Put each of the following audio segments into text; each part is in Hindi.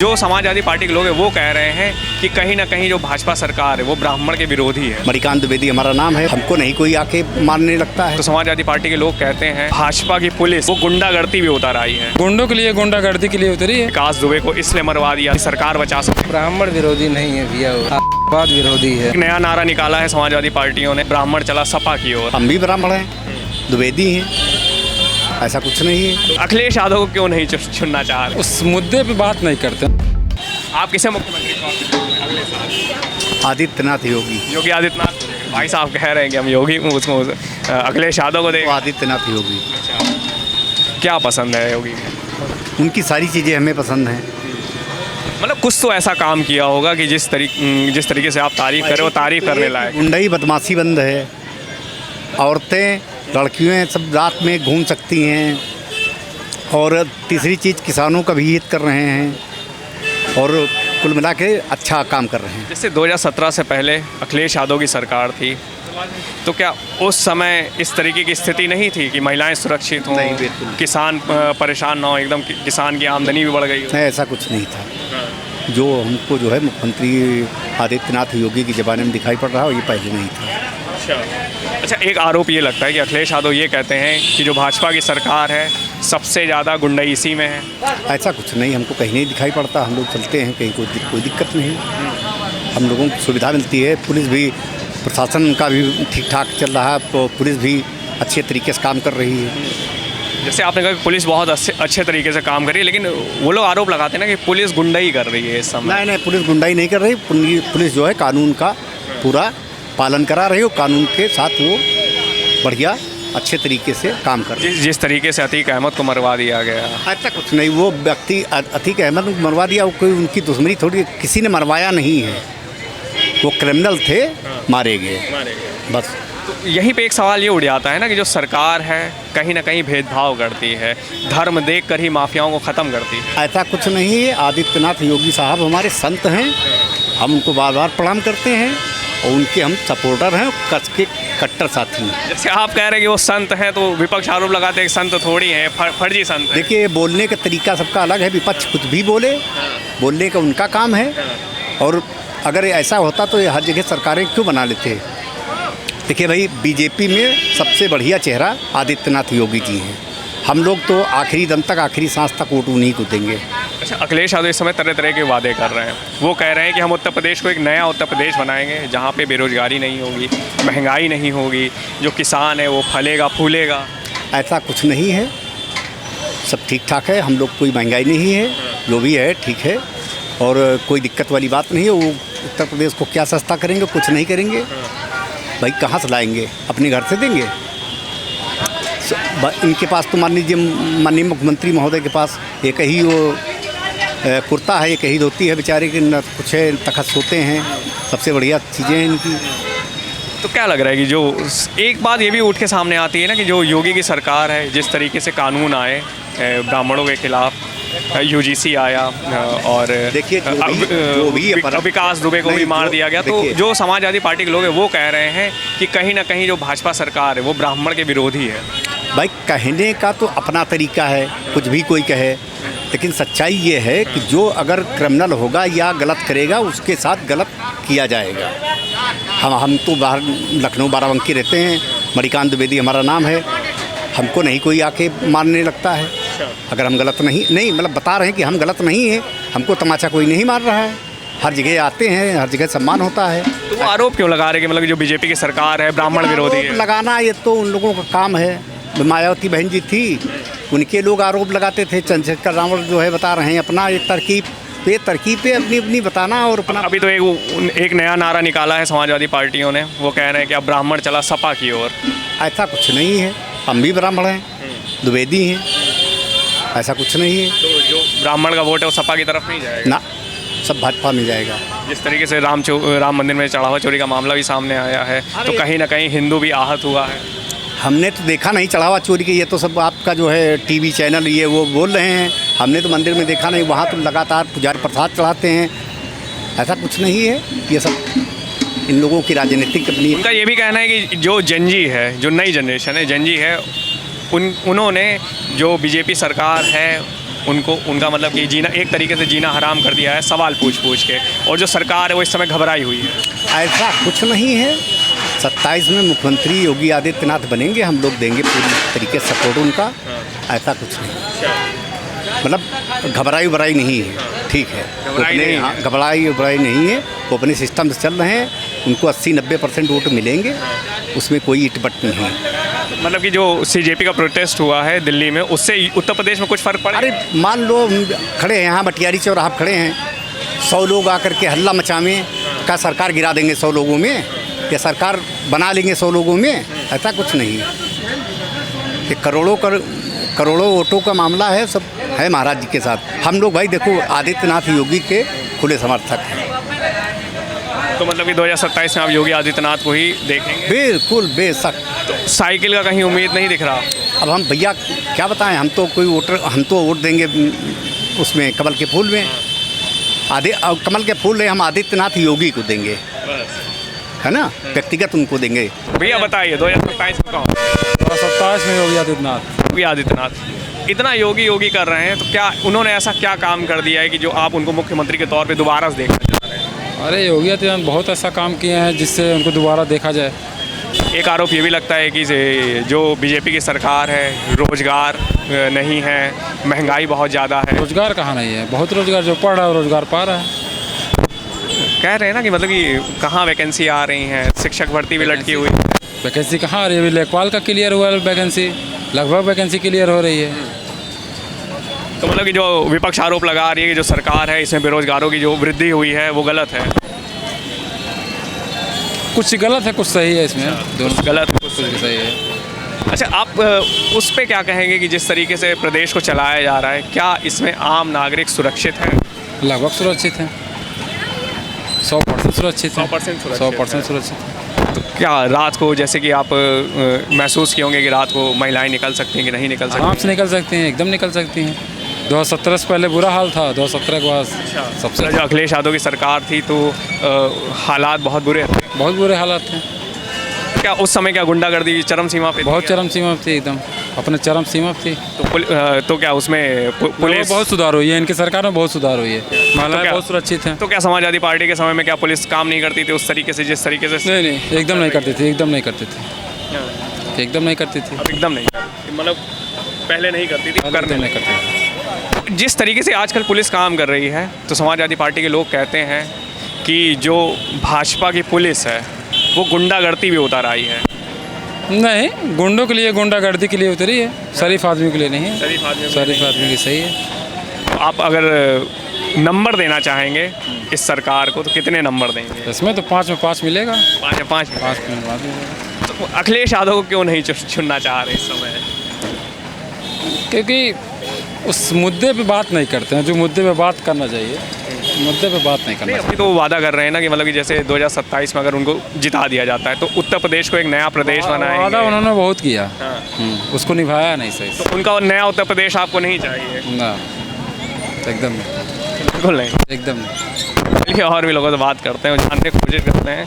जो समाजवादी पार्टी के लोग हैं वो कह रहे हैं कि कहीं ना कहीं जो भाजपा सरकार है वो ब्राह्मण के विरोधी है। मणिकांत द्विवेदी हमारा नाम है, हमको नहीं कोई आके मारने लगता है। तो समाजवादी पार्टी के लोग कहते हैं भाजपा की पुलिस वो गुंडागर्दी भी उतर आई है, गुंडों के लिए गुंडागर्दी के लिए उतरी है। विकास दुबे को इसलिए मरवा दिया कि सरकार बचा सके। ब्राह्मण विरोधी नहीं है भैया, वाद विरोधी है। एक नया नारा निकाला है समाजवादी पार्टियों ने, ब्राह्मण चला सपा की ओर। हम भी ब्राह्मण हैं, द्विवेदी हैं, ऐसा कुछ नहीं है। अखिलेश यादव को क्यों नहीं चुनना चाह रहे? उस मुद्दे पे बात नहीं करते। आप किसे मुख्यमंत्री अगले साल? आदित्यनाथ योगी। योगी आदित्यनाथ। भाई साहब कह रहे हैं कि हम योगी उसको अखिलेश यादव को तो दें। आदित्यनाथ योगी। क्या पसंद है योगी? उनकी सारी चीज़ें हमें पसंद हैं। मतलब कुछ तो ऐसा काम किया होगा कि जिस तरीके से आप तारीफ करें वो तारीफ करने लायक। गुंडाई बदमाशी बंद है, औरतें लड़कियाँ सब रात में घूम सकती हैं, और तीसरी चीज़ किसानों का भी हित कर रहे हैं, और कुल मिला के अच्छा काम कर रहे हैं। जैसे 2017 से पहले अखिलेश यादव की सरकार थी, तो क्या उस समय इस तरीके की स्थिति नहीं थी कि महिलाएं सुरक्षित हों, नहीं, बिल्कुल। किसान परेशान ना हो, एकदम किसान की आमदनी भी बढ़ गई हो? नहीं, ऐसा कुछ नहीं था। जो हमको जो है मुख्यमंत्री आदित्यनाथ योगी की ज़बान में दिखाई पड़ रहा है, ये पहले नहीं था। अच्छा, एक आरोप ये लगता है कि अखिलेश यादव ये कहते हैं कि जो भाजपा की सरकार है सबसे ज़्यादा गुंडाई इसी में है। ऐसा कुछ नहीं, हमको कहीं नहीं दिखाई पड़ता। हम लोग चलते हैं कहीं, कोई दिक्कत नहीं। हम लोगों को सुविधा मिलती है, पुलिस भी, प्रशासन का भी ठीक ठाक चल रहा है, तो पुलिस भी अच्छे तरीके से काम कर रही है। जैसे आपने कहा कि पुलिस बहुत अच्छे तरीके से काम कर रही है, लेकिन वो लोग आरोप लगाते हैं ना कि पुलिस गुंडाई कर रही है इस समय। नहीं, पुलिस गुंडाई नहीं कर रही। पुलिस जो है कानून का पूरा पालन करा रही हो, कानून के साथ वो बढ़िया अच्छे तरीके से काम कर रही है। जिस तरीके से अतीक अहमद को मरवा दिया गया। ऐसा कुछ नहीं, वो व्यक्ति अतीक अहमद को मरवा दिया, वो कोई उनकी दुश्मनी थोड़ी, किसी ने मरवाया नहीं है, वो क्रिमिनल थे, मारे गए बस। तो यहीं पे एक सवाल ये उठ जाता है ना कि जो सरकार है कहीं ना कहीं भेदभाव करती है, धर्म देखकर ही माफियाओं को ख़त्म करती है। ऐसा कुछ नहीं है। आदित्यनाथ योगी साहब हमारे संत हैं, हम उनको बार बार प्रणाम करते हैं, और उनके हम सपोर्टर हैं, कस के कट्टर साथी हैं। जैसे आप कह रहे हैं कि वो संत हैं, तो विपक्ष आरोप लगाते हैं कि संत थोड़ी हैं, फर्जी संत हैं। देखिए, बोलने का तरीका सबका अलग है। विपक्ष कुछ भी बोले, बोलने का उनका काम है, और अगर ऐसा होता तो ये हर जगह सरकारें क्यों बना लेते। देखिए भाई, बीजेपी में सबसे बढ़िया चेहरा आदित्यनाथ योगी जी हैं। हम लोग तो आखिरी दम तक, आखिरी सांस तक वोट उन्हीं को देंगे। अच्छा, अखिलेश यादव इस समय तरह तरह के वादे कर रहे हैं। वो कह रहे हैं कि हम उत्तर प्रदेश को एक नया उत्तर प्रदेश बनाएंगे जहाँ पे बेरोजगारी नहीं होगी, महंगाई नहीं होगी, जो किसान है वो फलेगा फूलेगा। ऐसा कुछ नहीं है, सब ठीक ठाक है। हम लोग, कोई महंगाई नहीं है, जो भी है ठीक है, और कोई दिक्कत वाली बात नहीं है। वो उत्तर प्रदेश को क्या सस्ता करेंगे? कुछ नहीं करेंगे भाई। कहाँ से लाएंगे? अपने घर से देंगे? इनके पास तो मान लीजिए, माननीय मुख्यमंत्री महोदय के पास एक ही वो कुर्ता है, एक ही धोती है, बेचारे के न कुछ है, तखत सोते हैं। सबसे बढ़िया चीज़ें हैं इनकी। तो क्या लग रहा है कि जो एक बात ये भी उठ के सामने आती है ना कि जो योगी की सरकार है, जिस तरीके से कानून आए ब्राह्मणों के खिलाफ, यूजीसी आया, और देखिए विकास दुबे को भी मार दिया गया, तो जो समाजवादी पार्टी के लोग हैं वो कह रहे हैं कि कहीं ना कहीं जो भाजपा सरकार है वो ब्राह्मण के विरोधी है। भाई, कहने का तो अपना तरीका है, कुछ भी कोई कहे, लेकिन सच्चाई ये है कि जो अगर क्रिमिनल होगा या गलत करेगा, उसके साथ गलत किया जाएगा। हम तो बाहर लखनऊ बाराबंकी रहते हैं, मणिकांत द्विवेदी हमारा नाम है, हमको नहीं कोई आके मारने लगता है। अगर हम गलत नहीं मतलब बता रहे हैं कि हम गलत नहीं हैं, हमको तमाचा कोई नहीं मार रहा है। हर जगह आते हैं, हर जगह सम्मान होता है। तो वो आरोप क्यों लगा रहे हैं कि मतलब जो बीजेपी की सरकार है ब्राह्मण विरोधी है? लगाना ये तो उन लोगों का काम है। मायावती बहन जी थी, उनके लोग आरोप लगाते थे। चंद्रशेखर रावण जो है बता रहे हैं अपना एक तरकीब पे अपनी बताना, और अपना। अभी तो एक नया नारा निकाला है समाजवादी पार्टियों ने, वो कह रहे हैं कि अब ब्राह्मण चला सपा की ओर। ऐसा कुछ नहीं है, हम भी ब्राह्मण हैं, द्विवेदी हैं, ऐसा कुछ नहीं है। तो जो ब्राह्मण का वोट है वो सपा की तरफ नहीं जाएगा ना, सब भाजपा में जाएगा। जिस तरीके से राम मंदिर में चढ़ावा चोरी का मामला भी सामने आया है, तो कहीं ना कहीं हिंदू भी आहत हुआ है। हमने तो देखा नहीं चढ़ावा चोरी के, ये तो सब आपका जो है टीवी चैनल ये वो बोल रहे हैं। हमने तो मंदिर में देखा नहीं, वहाँ तो लगातार पुजारी प्रसाद चढ़ाते हैं। ऐसा कुछ नहीं है, ये सब इन लोगों की राजनीतिक अपनी। उनका ये भी कहना है कि जो जनजी है, जो नई जनरेशन है जनजी है, उन्होंने जो बीजेपी सरकार है उनको उनका मतलब कि जीना एक तरीके से जीना हराम कर दिया है सवाल पूछ पूछ के, और जो सरकार है वो इस समय घबराई हुई है। ऐसा कुछ नहीं है। 27 में मुख्यमंत्री योगी आदित्यनाथ बनेंगे, हम लोग देंगे पूरी तरीके से सपोर्ट उनका। ऐसा कुछ नहीं, मतलब घबराई नहीं है, ठीक है। घबराई नहीं है। हाँ, घबराई नहीं है, वो अपने सिस्टम से चल रहे हैं। उनको 80-90% वोट मिलेंगे, उसमें कोई इटपट नहीं है। मतलब कि जो CJP का प्रोटेस्ट हुआ है दिल्ली में, उससे उत्तर प्रदेश में कुछ फ़र्क पड़ा? अरे मान लो हम खड़े हैं यहाँ बटियारी चौराहा खड़े हैं, 100 लोग आकर के हल्ला मचावें, क्या सरकार गिरा देंगे 100 लोगों में, या सरकार बना लेंगे 100 लोगों में? ऐसा कुछ नहीं है। ये करोड़ों वोटों का मामला है, सब है महाराज जी के साथ। हम लोग भाई देखो आदित्यनाथ योगी के खुले समर्थक हैं। तो मतलब कि 2027 में आप योगी आदित्यनाथ को ही देखेंगे? बिल्कुल बेशक। साइकिल का कहीं उम्मीद नहीं दिख रहा? अब हम भैया क्या बताएं, हम तो वोट देंगे उसमें कमल के फूल में। कमल के फूल हम आदित्यनाथ योगी को देंगे, है ना, व्यक्तिगत उनको देंगे। भैया बताइए 2027 में कौन? 2027 में योगी आदित्यनाथ। योगी आदित्यनाथ इतना योगी कर रहे हैं, तो क्या उन्होंने ऐसा क्या काम कर दिया है कि जो आप उनको मुख्यमंत्री के तौर पे दोबारा से देखना चाह रहे हैं? अरे योगी आदित्यनाथ बहुत ऐसा काम किए हैं जिससे उनको दोबारा देखा जाए। एक आरोप ये भी लगता है कि जो बीजेपी की सरकार है, रोजगार नहीं है, महंगाई बहुत ज़्यादा है। रोजगार कहाँ नहीं है, बहुत रोजगार, जो पढ़ रहा है रोजगार पा रहा है। कह रहे हैं ना कि मतलब कि कहाँ वैकेंसी आ रही हैं, शिक्षक भर्ती भी लटकी हुई। वैकेंसी कहाँ आ रही है? अभी लेखपाल का क्लियर हुआ है वैकेंसी, लगभग वैकेंसी क्लियर हो रही है। तो मतलब कि जो विपक्ष आरोप लगा रही है कि जो सरकार है इसमें बेरोजगारों की जो वृद्धि हुई है वो गलत है। कुछ गलत है कुछ सही है, इसमें दोनों गलत है, कुछ सही है। अच्छा, आप उस पे क्या कहेंगे कि जिस तरीके से प्रदेश को चलाया जा रहा है, क्या इसमें आम नागरिक सुरक्षित है? लगभग सुरक्षित है, 100% सुरक्षित है। 100% 100% सुरक्षित है। तो क्या रात को, जैसे कि आप महसूस किए होंगे कि रात को महिलाएं निकल सकती हैं कि नहीं निकल सकती? आराम से निकल सकती हैं, एकदम निकल सकती हैं। 2017 से पहले बुरा हाल था, 2017 के बाद सबसे जो अखिलेश यादव की सरकार थी तो हालात बहुत बुरे थे। बहुत बुरे हालात थे। क्या उस समय क्या गुंडागर्दी चरम सीमा पे थी? बहुत चरम सीमा पे थी, एकदम अपने चरम सीमा पे थी। तो क्या उसमें पुलिस बहुत सुधार हुई है, इनकी सरकार में बहुत सुधार हुई है, महिलाएं क्या? बहुत सुरक्षित हैं। तो क्या समाजवादी पार्टी के समय में क्या पुलिस काम नहीं करती थी उस तरीके से जिस तरीके से? नहीं, एकदम नहीं करती थी, एकदम नहीं करती थी, एकदम नहीं करती थी। अब एकदम नहीं, मतलब पहले नहीं करती थी, करने नहीं करती थी। जिस तरीके से आजकल पुलिस काम कर रही है, तो समाजवादी पार्टी के लोग कहते हैं कि जो भाजपा की पुलिस है वो गुंडागर्दी भी उतर आई है। नहीं, गुंडों के लिए, गुंडागर्दी के लिए उतरी है, शरीफ आदमी के लिए नहीं है। शरीफ आदमी की सही है। आप अगर नंबर देना चाहेंगे इस सरकार को तो कितने नंबर देंगे? इसमें तो 5 में 5 मिलेगा। 5 में 5 में 5 मिलेगा। तो अखिलेश यादव को क्यों नहीं चुनना चाह रहे इस समय? क्योंकि उस मुद्दे पे बात नहीं करते हैं, जो मुद्दे पे बात करना चाहिए, मुद्दे पे बात नहीं करना चाहिए। अभी तो वो वादा कर रहे हैं ना कि मतलब कि जैसे 2027 में अगर उनको जिता दिया जाता है तो उत्तर प्रदेश को एक नया प्रदेश बनाएंगे। वादा उन्होंने बहुत किया, हाँ। उसको निभाया नहीं सही से। तो उनका नया उत्तर प्रदेश आपको नहीं चाहिए? ना, एकदम नहीं, बिल्कुल नहीं, एकदम नहीं। चलिए और भी लोगों से बात करते हैं, जानने की कोशिश करते हैं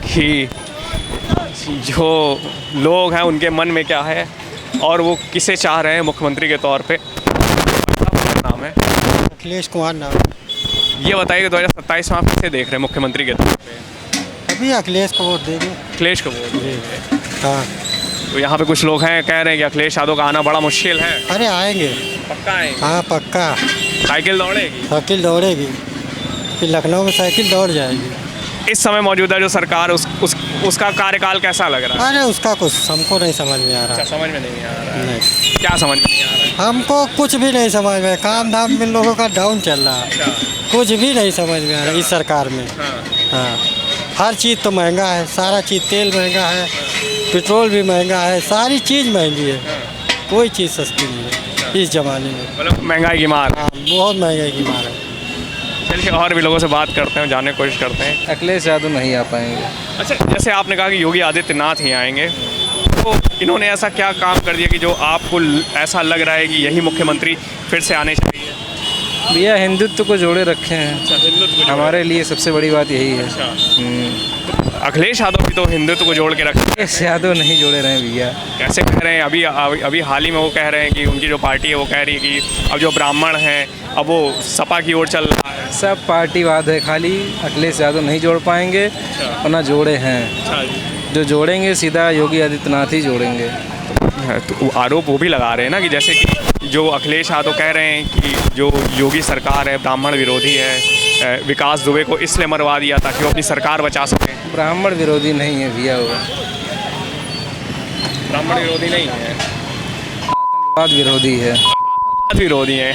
कि जो लोग हैं उनके मन में क्या है और वो किसे चाह रहे हैं मुख्यमंत्री के तौर पे। नाम है अखिलेश कुमार नाम। ये बताइए कि 2027 में आप किसे देख रहे हैं मुख्यमंत्री के तौर पे? अभी अखिलेश को वोट देंगे। अखिलेश को वोट देंगे। हाँ, तो यहाँ पे कुछ लोग हैं कह रहे हैं कि अखिलेश यादव का आना बड़ा मुश्किल है। अरे आएंगे, पक्का आएंगे? हाँ पक्का। साइकिल दौड़ेगी? साइकिल दौड़ेगी, फिर लखनऊ में साइकिल दौड़ जाएगी। इस समय मौजूदा जो सरकार उसका कार्यकाल कैसा लग रहा है? अरे उसका कुछ हमको नहीं समझ में आ रहा। अच्छा, समझ में नहीं आ रहा है। नहीं, क्या समझ में नहीं आ रहा है? हमको कुछ भी नहीं समझ में। काम धाम में लोगों का डाउन चल रहा है, कुछ भी नहीं समझ में आ रहा इस सरकार में। हाँ, हर चीज़ तो महंगा है, सारा चीज़, तेल महंगा है, पेट्रोल भी महंगा है, सारी चीज़ महंगी है, कोई चीज़ सस्ती नहीं है इस ज़माने में। मतलब महंगाई की मार। हाँ, बहुत महंगाई की मार है। चलिए और भी लोगों से बात करते हैं, जानने की कोशिश करते हैं। अखिलेश यादव नहीं आ पाएंगे। अच्छा, जैसे आपने कहा कि योगी आदित्यनाथ ही आएंगे, तो इन्होंने ऐसा क्या काम कर दिया कि जो आपको ऐसा लग रहा है कि यही मुख्यमंत्री फिर से आने चाहिए? भैया हिंदुत्व को जोड़े रखे हैं, हिंदुत्व हमारे लिए सबसे बड़ी बात यही है। अखिलेश यादव भी तो हिंदुत्व को जोड़ के रखते हैं। इस यादव नहीं जोड़े रहे हैं भैया। कैसे कह रहे हैं? अभी हाल ही में वो कह रहे हैं कि उनकी जो पार्टी है वो कह रही है कि अब जो ब्राह्मण हैं अब वो सपा की ओर चल रहा है। सब पार्टीवाद है, खाली अखिलेश यादव नहीं जोड़ पाएंगे और ना जोड़े हैं। जो जोड़ेंगे सीधा योगी आदित्यनाथ ही जोड़ेंगे। तो आरोप वो भी लगा रहे हैं ना कि जैसे कि जो अखिलेश यादव कह रहे हैं कि जो योगी सरकार है ब्राह्मण विरोधी है, विकास दुबे को इसलिए मरवा दिया ताकि वो अपनी सरकार बचा सकें। ब्राह्मण विरोधी नहीं है भैया, वो ब्राह्मण विरोधी नहीं है, आतंकवाद विरोधी है। आतंकवाद विरोधी है।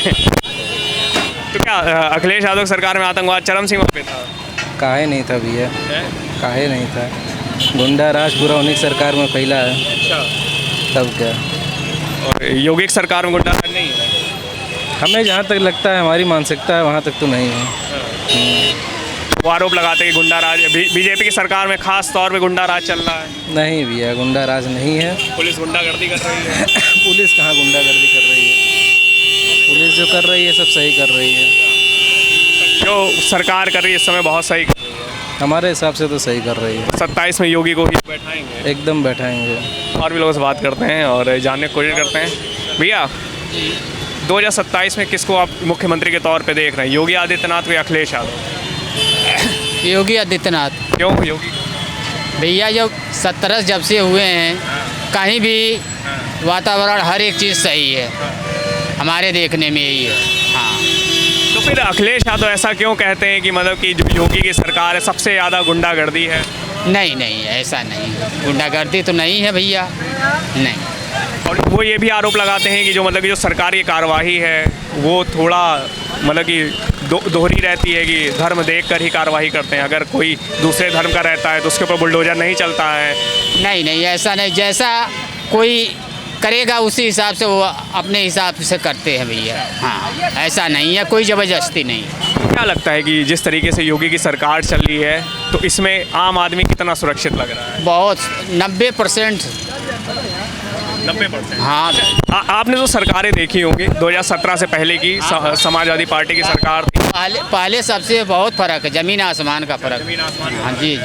तो क्या अखिलेश यादव की सरकार में आतंकवाद चरम सीमा पे था? काहे नहीं था भैया, काहे नहीं था। गुंडा राज पूरा उन्हीं की सरकार में फैला है। अच्छा। तब क्या, और योगी की सरकार में गुंडा राज नहीं है? हमें जहाँ तक लगता है, हमारी मानसिकता है, वहाँ तक तो नहीं है। वो आरोप लगाते हैं कि गुंडा राज बीजेपी की सरकार में खास तौर पे गुंडा राज चल रहा है। नहीं भैया, गुंडा राज नहीं है। पुलिस गुंडागर्दी कर रही है। पुलिस कहाँ गुंडागर्दी कर रही है? पुलिस जो कर रही है सब सही कर रही है। जो सरकार कर रही है इस समय बहुत सही कर रही है। हमारे हिसाब से तो सही कर रही है। 27 में योगी को ही बैठाएंगे। एकदम बैठाएंगे। और भी लोगों से बात करते हैं और जानने की कोशिश करते हैं। भैया 2027 में किसको आप मुख्यमंत्री के तौर पे देख रहे हैं, योगी आदित्यनाथ या अखिलेश यादव? योगी आदित्यनाथ। क्यों योगी? भैया जब 17 जब से हुए हैं, कहीं भी वातावरण हर एक चीज़ सही है, हमारे देखने में यही है। हाँ, तो फिर अखिलेश यादव ऐसा क्यों कहते हैं कि मतलब कि जो योगी की सरकार है सबसे ज़्यादा गुंडागर्दी है? नहीं नहीं ऐसा नहीं, गुंडागर्दी तो नहीं है भैया, नहीं। और वो ये भी आरोप लगाते हैं कि जो मतलब कि जो सरकारी कार्रवाई है वो थोड़ा मतलब कि दोहरी रहती है कि धर्म देखकर ही कार्रवाई करते हैं। अगर कोई दूसरे धर्म का रहता है तो उसके ऊपर बुलडोजर नहीं चलता है। नहीं नहीं ऐसा नहीं, जैसा कोई करेगा उसी हिसाब से वो अपने हिसाब से करते हैं भैया। हाँ, ऐसा नहीं है, कोई ज़बरदस्ती नहीं। क्या लगता है कि जिस तरीके से योगी की सरकार चल रही है तो इसमें आम आदमी कितना सुरक्षित लग रहा है? बहुत 90%। 90%। हाँ। आपने तो सरकारें देखी होंगी 2017 से पहले की समाजवादी पार्टी की सरकार थी। पहले सबसे बहुत फ़र्क है, ज़मीन आसमान का फ़र्क। ज़मीन आसमान। हाँ जी जी।